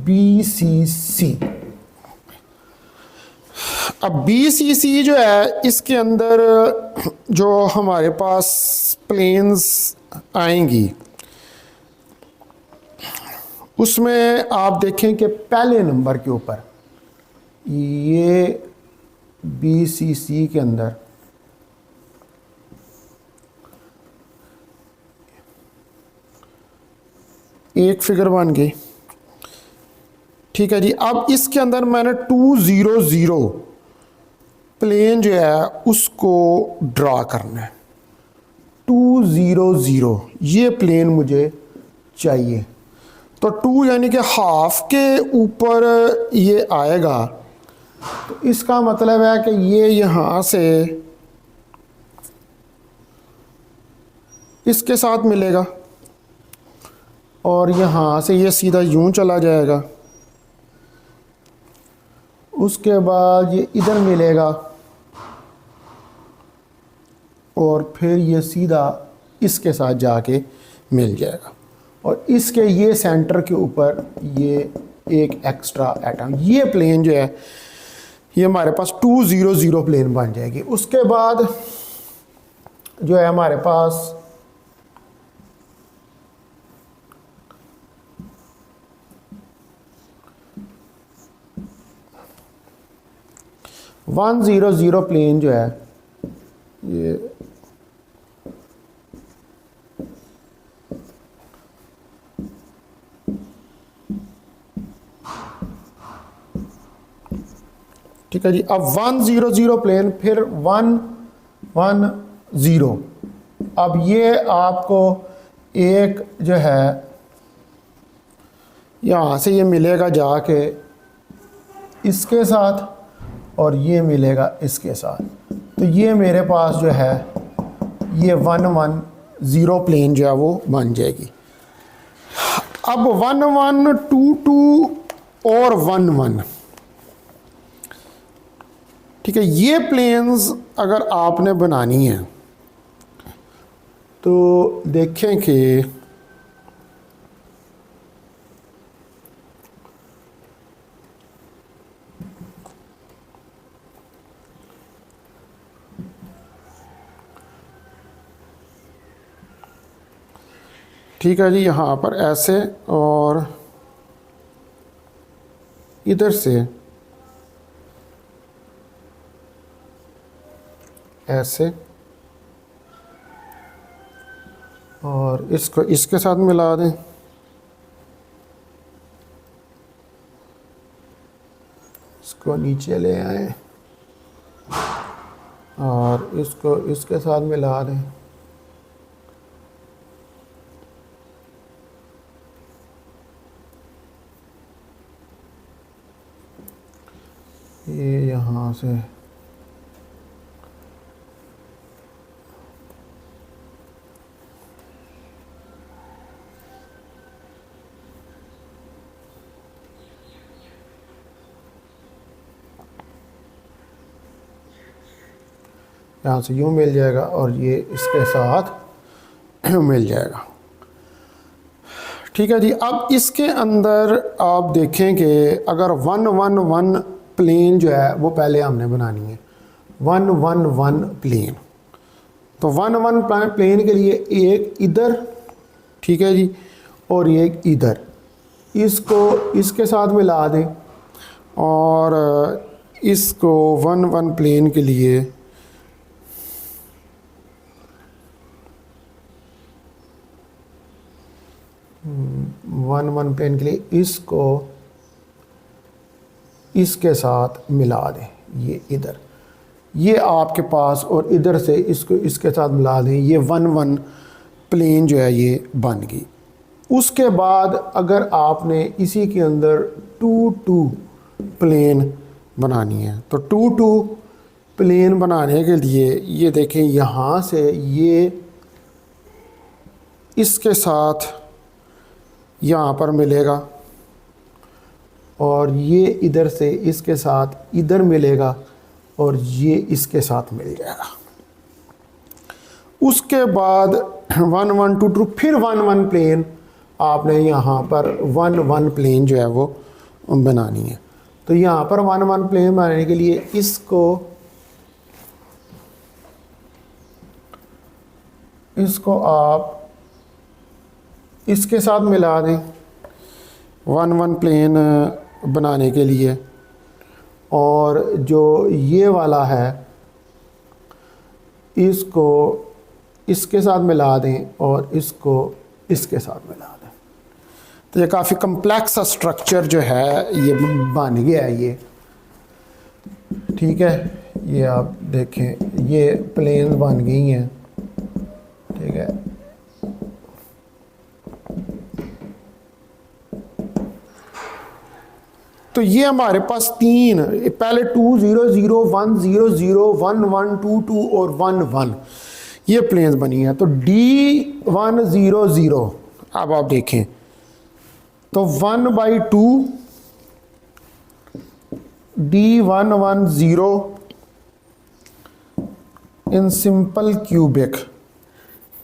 BCC। अब BCC जो है, इसके अंदर जो हमारे पास प्लेन्स आएंगी उसमें आप देखें कि पहले नंबर के ऊपर ये BCC के अंदर एक फिगर बन गई। ठीक है जी, अब इसके अंदर मैंने 2 0 0 प्लेन जो है उसको ड्रा करना है। 2 0 0 ये प्लेन मुझे चाहिए। तो 2 यानी कि हाफ के ऊपर ये आएगा, तो इसका मतलब है कि ये यहाँ से इसके साथ मिलेगा और यहाँ से ये सीधा यूं चला जाएगा, उसके बाद ये इधर मिलेगा और फिर ये सीधा इसके साथ जाके मिल जाएगा और इसके ये सेंटर के ऊपर ये एक एक्स्ट्रा एटम, ये प्लेन जो है ये हमारे पास 2 0 0 प्लेन बन जाएगी। उसके बाद जो है हमारे पास 100 प्लेन जो है ये ठीक है जी। अब 100 प्लेन, फिर 110, अब ये आपको एक जो है यहाँ से ये मिलेगा जाके इसके साथ, और ये मिलेगा इसके साथ, तो ये मेरे पास जो है ये 110 प्लेन जो है वो बन जाएगी। अब 1122 और 11, ठीक है, ये प्लेन्स अगर आपने बनानी है तो देखें कि ठीक है जी, यहाँ पर ऐसे और इधर से ऐसे, और इसको इसके साथ मिला दें, इसको नीचे ले आए और इसको इसके साथ मिला दें, ये यहाँ से यहाँ से यूँ मिल जाएगा और ये इसके साथ मिल जाएगा। ठीक है जी। अब इसके अंदर आप देखें कि अगर 111 प्लेन जो है वो पहले हमने बनानी है, 111 प्लेन, तो 111 प्लेन के लिए एक इधर, ठीक है जी, और एक इधर, इसको इसके साथ मिला दें, और इसको 11 प्लेन के लिए वन प्लेन के लिए इसको इसके साथ मिला दें, ये इधर, ये आपके पास, और इधर से इसको इसके साथ मिला दें, ये 11 प्लेन जो है ये बन गई। उसके बाद अगर आपने इसी के अंदर 22 प्लेन बनानी है, तो 22 प्लेन बनाने के लिए ये देखें, यहाँ से ये इसके साथ यहाँ पर मिलेगा, और ये इधर से इसके साथ इधर मिलेगा, और ये इसके साथ मिल जाएगा। उसके बाद 1122 फिर 11 प्लेन आपने यहाँ पर 11 प्लेन जो है वो बनानी है। तो यहाँ पर 11 प्लेन बनाने के लिए इसको आप इसके साथ मिला दें 11 प्लेन बनाने के लिए, और जो ये वाला है इसको इसके साथ मिला दें, और इसको इसके साथ मिला दें। तो ये काफ़ी कम्प्लेक्स स्ट्रक्चर जो है ये बन गया है ये, ठीक है। ये आप देखें, ये प्लेन बन गई हैं, ठीक है। तो ये हमारे पास तीन, पहले 200, 100, 1122 और 11 ये प्लेन्स बनी है। तो D100, अब आप देखें तो 1/2 D110 in simple cubic,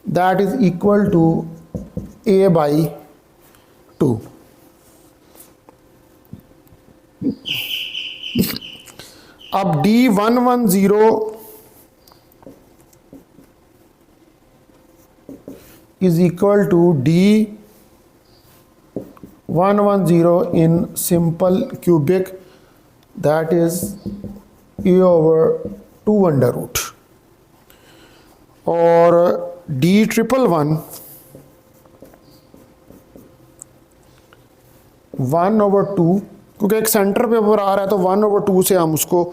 that is equal to A/2। अब D110 is equal to D110 in simple cubic, that is A over 2 under root, और डी ट्रिपल वन 1/2, क्योंकि एक सेंटर पे ऊपर आ रहा है तो 1/2 से हम उसको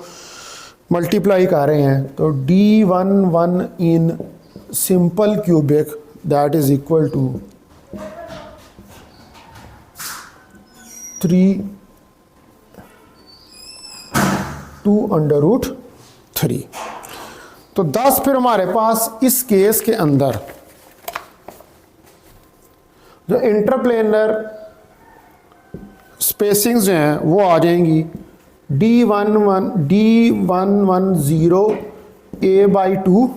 मल्टीप्लाई कर रहे हैं, तो D11 in simple cubic that is equal to 2 under root 3। तो 10 फिर हमारे पास इस केस के अंदर जो इंटरप्लेनर स्पेसिंग्स जो हैं वो आ जाएंगी D110 A/2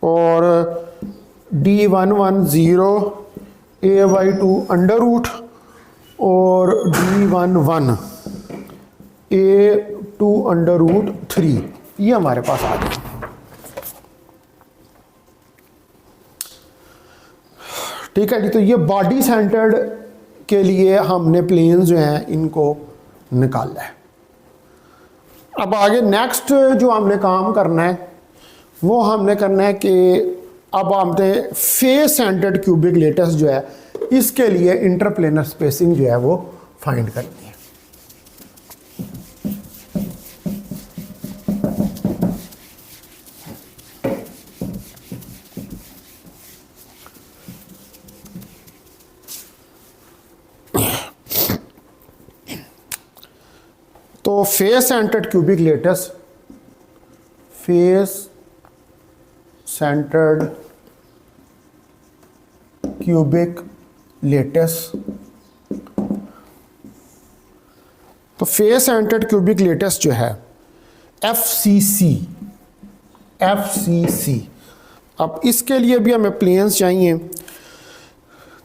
और D110 A/2 अंडर रूट और D11 A2 अंडर रूट 3, ये हमारे पास आ जाए। ठीक है जी, तो ये बॉडी सेंटर्ड के लिए हमने प्लेन्स जो हैं इनको निकाला है। अब आगे नेक्स्ट जो हमने काम करना है वो हमने करना है कि अब हमने फेस सेंटर्ड क्यूबिक लेटस जो है इसके लिए इंटरप्लेनर स्पेसिंग जो है वो फाइंड करनी है। तो face centred cubic lattice, face centred cubic lattice, तो फेस सेंटर्ड क्यूबिक लेटस जो है FCC, अब इसके लिए भी हमें प्लेन्स चाहिए।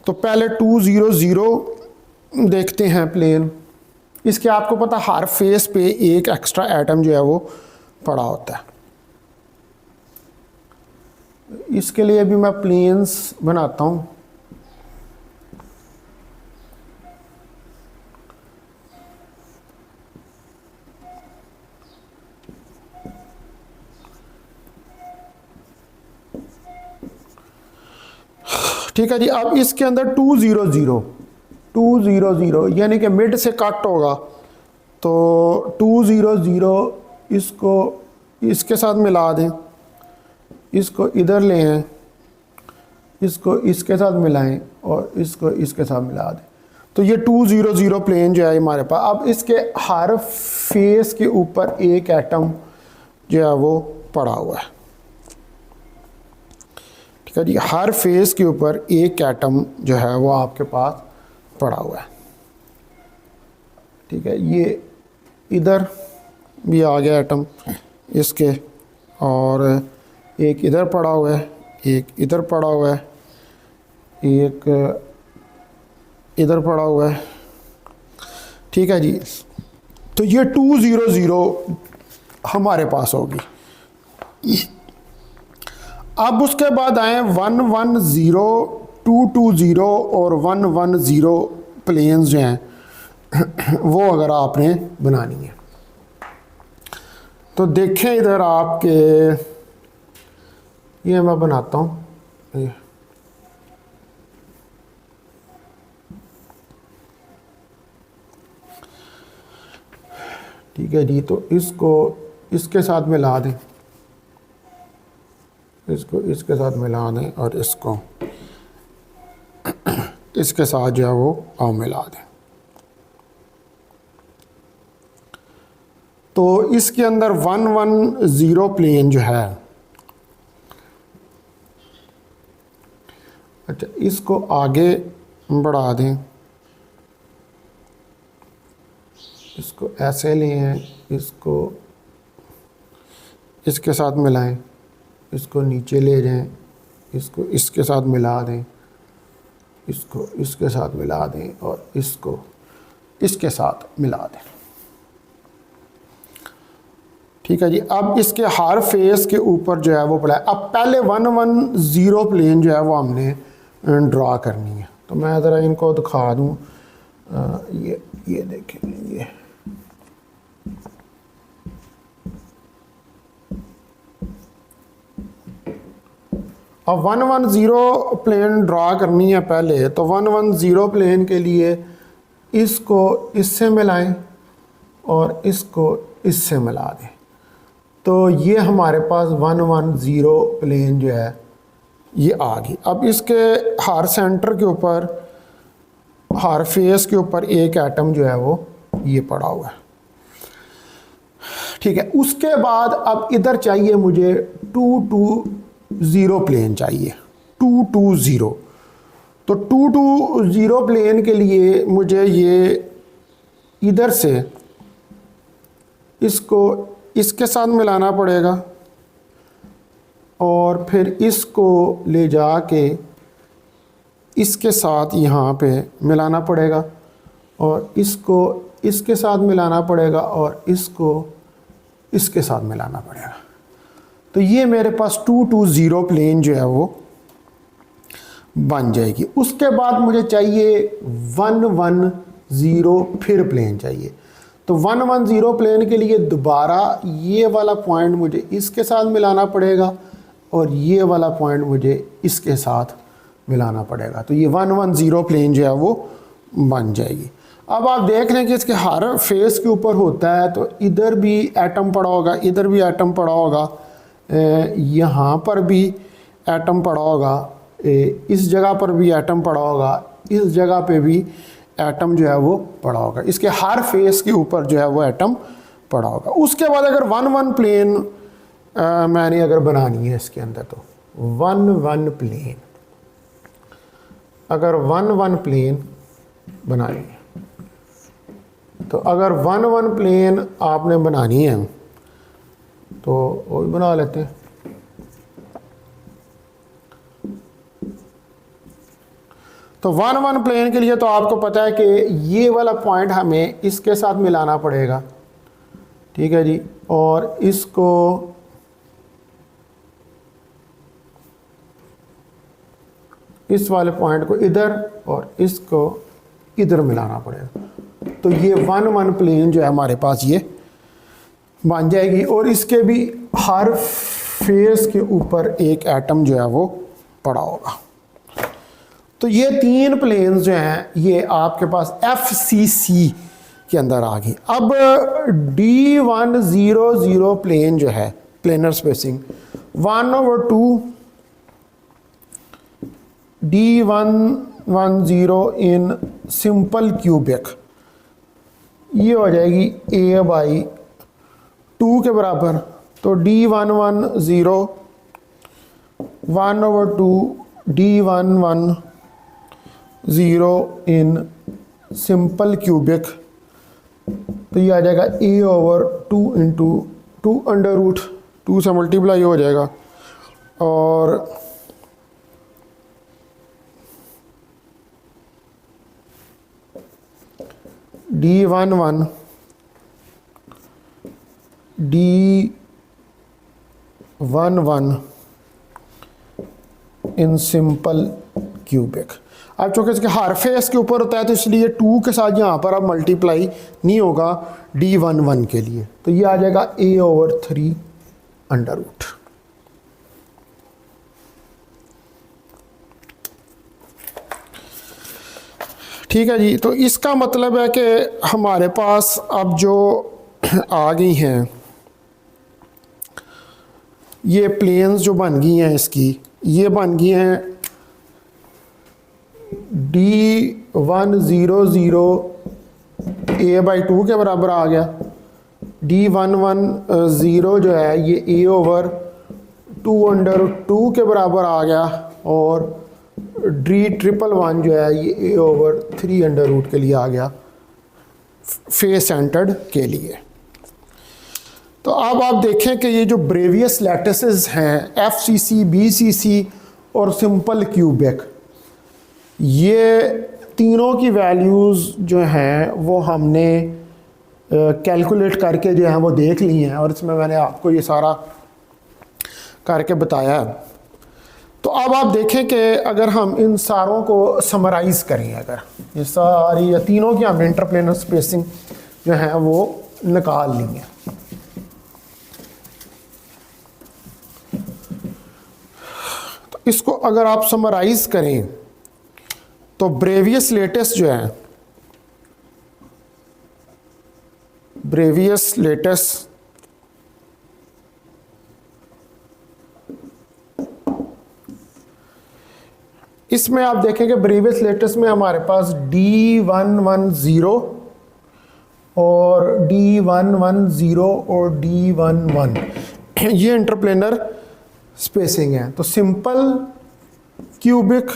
तो पहले 2 0 0 देखते हैं प्लेन। इसके आपको पता हर फेस पे एक एक्स्ट्रा एटम जो है वो पड़ा होता है। इसके लिए भी मैं प्लेन्स बनाता हूं। ठीक है जी, अब इसके अंदर 2 0 0 2 0 0 यानी कि मिड से कट होगा, तो 2 0 0 इसको इसके साथ मिला दें, इसको इधर ले आएं, इसको इसके साथ मिलाएं और इसको इसके साथ मिला दें। तो ये 2 0 0 प्लेन जो है हमारे पास। अब इसके हर फेस के ऊपर एक एटम जो है वो पड़ा हुआ है। ठीक है जी, हर फेस के ऊपर एक एटम जो है वो आपके पास पड़ा हुआ है। ठीक है, ये इधर भी आ गया एटम इसके, और एक इधर पड़ा हुआ है, एक इधर पड़ा हुआ है, एक इधर पड़ा हुआ है। ठीक है जी, तो ये 2 0 0 हमारे पास होगी। अब उसके बाद आए 1 1 0 2 2 0 और 1 1 0 प्लेन्स जो हैं वो अगर आपने बनानी है तो देखें इधर आपके, ये मैं बनाता हूँ। ठीक है जी, तो इसको इसके साथ मिला दें, इसको इसके साथ मिला दें और इसको इसके साथ जो है वो आप मिला दें। तो इसके अंदर 1 1 0 प्लेन जो है, अच्छा इसको आगे बढ़ा दें, इसको ऐसे लें, इसको इसके साथ मिलाएं, इसको नीचे ले जाएं, इसको इसके साथ मिला दें, इसको इसके साथ मिला दें और इसको इसके साथ मिला दें। ठीक है जी, अब इसके हर फेस के ऊपर जो है वो पड़ा है। अब पहले 1 1 0 प्लेन जो है वो हमने ड्रा करनी है। तो मैं ज़रा इनको दिखा दूँ, ये देखें, अब 110 प्लेन ड्रा करनी है पहले, तो 110 प्लेन के लिए इसको इससे मिलाएं और इसको इससे मिला दें, तो ये हमारे पास 110 प्लेन जो है ये आ गई। अब इसके हर सेंटर के ऊपर, हर फेस के ऊपर एक एटम जो है वो ये पड़ा हुआ है, ठीक है। उसके बाद अब इधर चाहिए मुझे 220 प्लेन चाहिए, 220। तो 220 प्लेन के लिए मुझे ये इधर से इसको इसके साथ मिलाना पड़ेगा और फिर इसको ले जाके इसके साथ यहाँ पे मिलाना पड़ेगा और इसको इसके साथ मिलाना पड़ेगा और इसको इसके साथ मिलाना पड़ेगा। तो ये मेरे पास 220 प्लेन जो है वो बन जाएगी। उसके बाद मुझे चाहिए 110 फिर प्लेन चाहिए। तो 110 प्लेन के लिए दोबारा ये वाला पॉइंट मुझे इसके साथ मिलाना पड़ेगा और ये वाला पॉइंट मुझे इसके साथ मिलाना पड़ेगा। तो ये 110 प्लेन जो है वो बन जाएगी। अब आप देख रहे हैं कि इसके हर फेस के ऊपर होता है, तो इधर भी एटम पड़ा होगा, इधर भी एटम पड़ा होगा, यहाँ पर भी एटम पड़ा होगा, इस जगह पर भी एटम पड़ा होगा, इस जगह पे भी एटम जो है वो पड़ा होगा। इसके हर फेस के ऊपर जो है वो एटम पड़ा होगा। उसके बाद अगर 1-1 प्लेन मैंने अगर बनानी है इसके अंदर, तो 1-1 प्लेन, अगर 1-1 प्लेन बनानी है, तो अगर 1-1 प्लेन आपने बनानी है तो वो भी बना लेते हैं। तो 1-1 प्लेन के लिए तो आपको पता है कि ये वाला पॉइंट हमें इसके साथ मिलाना पड़ेगा, ठीक है जी, और इसको इस वाले पॉइंट को इधर और इसको इधर मिलाना पड़ेगा। तो ये 1-1 प्लेन जो है हमारे पास ये बन जाएगी और इसके भी हर फेस के ऊपर एक एटम जो है वो पड़ा होगा। तो ये 3 प्लेन्स जो हैं ये आपके पास FCC के अंदर आ गई। अब D100 प्लेन जो है, प्लेनर स्पेसिंग 1/2 D110 इन सिंपल क्यूबिक, ये हो जाएगी A/2 के बराबर। तो D110 1/2 D110 इन सिंपल क्यूबिक, तो ये आ जाएगा A/2 इंटू 2 से मल्टीप्लाई हो जाएगा और D11 इन सिंपल क्यूबिक। अब चूँकि इसके हर फेस के ऊपर होता है तो इसलिए 2 के साथ यहाँ पर अब मल्टीप्लाई नहीं होगा D11 के लिए, तो ये आ जाएगा A/3 अंडर रूट। ठीक है जी। तो इसका मतलब है कि हमारे पास अब जो आ गई हैं ये प्लेन्स जो बन गई हैं इसकी, ये बन गई हैं D100 A/2 के बराबर आ गया। D110 जो है ये A/2 के बराबर आ गया और D111 जो है ये A/3 अंडर रूट के लिए आ गया फेस सेंटर्ड के लिए। तो अब आप देखें कि ये जो ब्रेवियस लैटिसेस हैं FCC, BCC और सिंपल क्यूबिक, ये तीनों की वैल्यूज़ जो हैं वो हमने कैलकुलेट करके जो है वो देख ली हैं और इसमें मैंने आपको ये सारा करके बताया है। तो अब आप देखें कि अगर हम इन सारों को समराइज़ करें, अगर ये सारी या तीनों की हमने इंटरप्लेनर स्पेसिंग जो है वो निकाल ली है। तो इसको अगर आप समराइज करें तो ब्रेवियस लेटेस्ट जो है, ब्रेवियस लेटेस्ट इसमें आप देखेंगे ब्रेवियस लेटेस्ट में हमारे पास D110 और D110 और D11 ये इंटरप्लेनर स्पेसिंग है। तो सिंपल क्यूबिक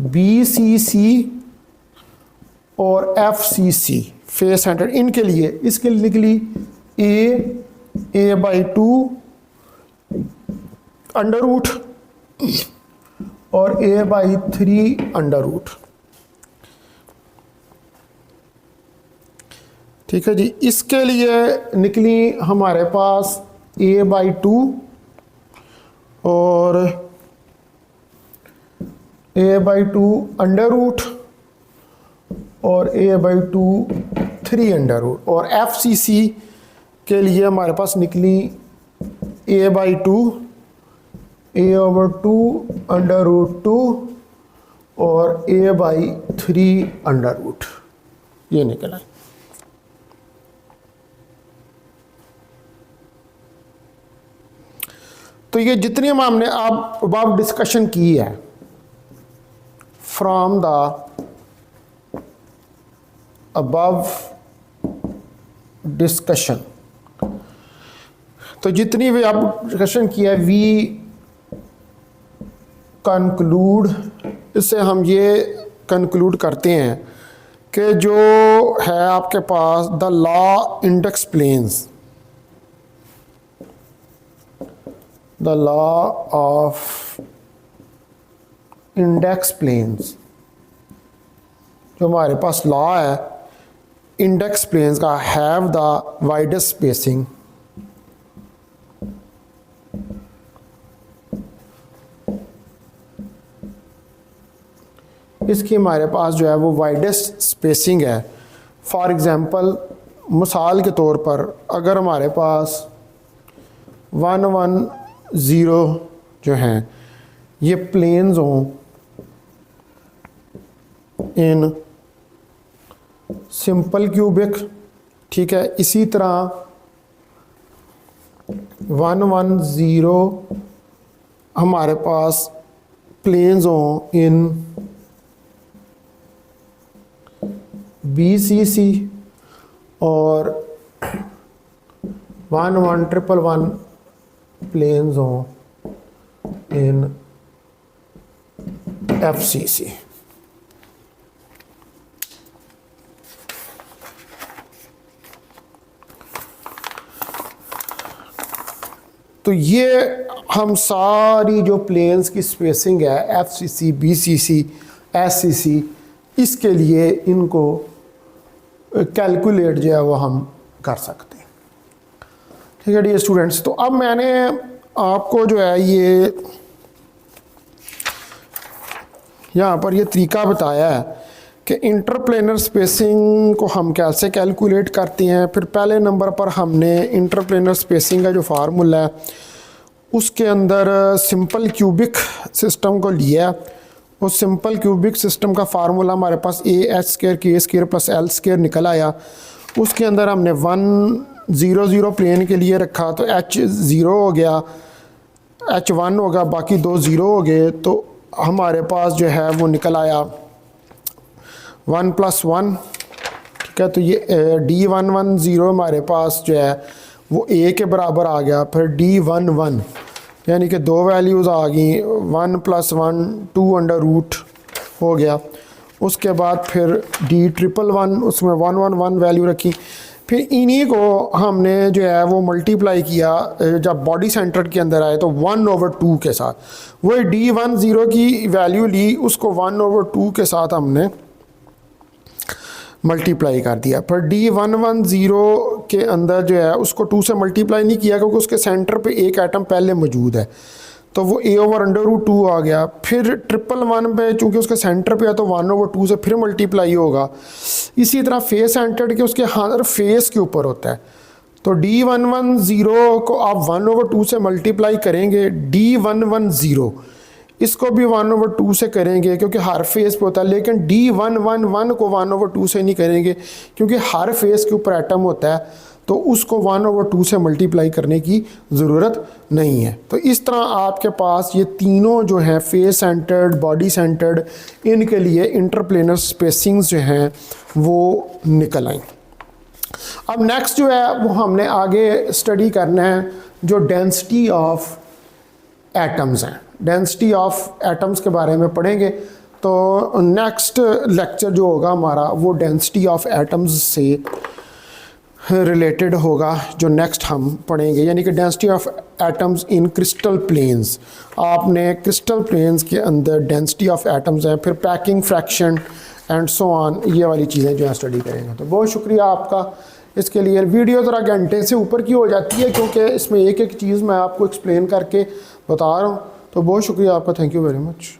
BCC और FCC फेस सेंटर, इनके लिए इसके लिए निकली A/2 अंडर रूट और A/3 अंडर रूट। ठीक है जी। इसके लिए निकली हमारे पास A/2 और A/2 अंडर रूट और A/2 3 अंडर रूट। और FCC के लिए हमारे पास निकली A/2 A/2 अंडर रूट 2 और A/3 अंडर रूट, ये निकला। तो ये जितनी हमने अब डिस्कशन की है फ्रॉम द अबव डिस्कशन, तो जितनी भी आप डिस्कशन किया है वी कंक्लूड, इससे हम ये कंक्लूड करते हैं कि जो है आपके पास the low index planes, the low of index planes, जो हमारे पास लॉ है इंडेक्स प्लेन्स का, हैव द वाइडेस्ट स्पेसिंग, इसकी हमारे पास जो है वो वाइडेस्ट स्पेसिंग है। फॉर एग्ज़ाम्पल मिसाल के तौर पर अगर हमारे पास 110 जो हैं ये प्लेन्स हों इन सिंपल क्यूबिक, ठीक है, इसी तरह 110 हमारे पास प्लेन्स हों इन BCC और 11111 प्लेन्स हों इन FCC। तो ये हम सारी जो प्लेन्स की स्पेसिंग है FCC, BCC, SCC, इसके लिए इनको कैलकुलेट जो है वो हम कर सकते हैं। ठीक है डियर स्टूडेंट्स, तो अब मैंने आपको जो है ये यहाँ पर ये तरीका बताया है कि इंटरप्लेनर स्पेसिंग को हम कैसे कैलकुलेट करते हैं। फिर पहले नंबर पर हमने इंटरप्लेनर स्पेसिंग का जो फार्मूला है उसके अंदर सिंपल क्यूबिक सिस्टम को लिया। उस सिंपल क्यूबिक सिस्टम का फार्मूला हमारे पास AH² K² प्लस L² निकल आया। उसके अंदर हमने 100 प्लेन के लिए रखा तो H0 हो गया, H1 होगा, बाकी 2 0 हो गए। तो हमारे पास जो है वो निकल आया 1 + 1। ठीक है, तो ये D110 हमारे पास जो है वो A के बराबर आ गया। फिर D11 यानी कि 2 वैल्यूज़ आ गई, 1 + 1 2 अंडर रूट हो गया। उसके बाद फिर D111 उसमें 111 वैल्यू रखी। फिर इन्हीं को हमने जो है वो मल्टीप्लाई किया जब बॉडी सेंटर के अंदर आए तो 1/2 के साथ। वही D10 की वैल्यू ली, उसको 1/2 के साथ हमने मल्टीप्लाई कर दिया। फिर D110 के अंदर जो है उसको 2 से मल्टीप्लाई नहीं किया क्योंकि उसके सेंटर पे एक एटम पहले मौजूद है, तो वो A/√2 आ गया। फिर 111 पे चूँकि उसके सेंटर पे है तो 1/2 से फिर मल्टीप्लाई होगा। इसी तरह फेस सेंटर्ड के उसके हर फेस के ऊपर होता है, तो D110 को आप 1/2 से मल्टीप्लाई करेंगे, D110 इसको भी 1/2 से करेंगे क्योंकि हर फेस पे होता है, लेकिन D111 को 1/2 से नहीं करेंगे क्योंकि हर फेस के ऊपर एटम होता है, तो उसको 1/2 से मल्टीप्लाई करने की ज़रूरत नहीं है। तो इस तरह आपके पास ये तीनों जो हैं फेस सेंटर्ड, बॉडी सेंटर्ड, इनके लिए इंटरप्लेनर स्पेसिंग्स जो हैं वो निकल आई। अब नेक्स्ट जो है वो हमने आगे स्टडी करना है जो डेंसिटी ऑफ एटम्स हैं। डेंसिटी ऑफ एटम्स के बारे में पढ़ेंगे। तो नेक्स्ट लेक्चर जो होगा हमारा वो डेंसिटी ऑफ एटम्स से रिलेटेड होगा, जो नेक्स्ट हम पढ़ेंगे, यानी कि density of atoms in crystal planes. आपने क्रिस्टल प्लेन्स के अंदर डेंसिटी ऑफ एटम्स हैं, फिर packing fraction and so on, ये वाली चीज़ें जो है स्टडी करेंगे। तो बहुत शुक्रिया आपका इसके लिए। वीडियो ज़रा घंटे से ऊपर की हो जाती है क्योंकि इसमें एक एक चीज़ मैं आपको एक्सप्लेन करके बता रहा हूँ। तो बहुत शुक्रिया आपका, थैंक यू वेरी मच।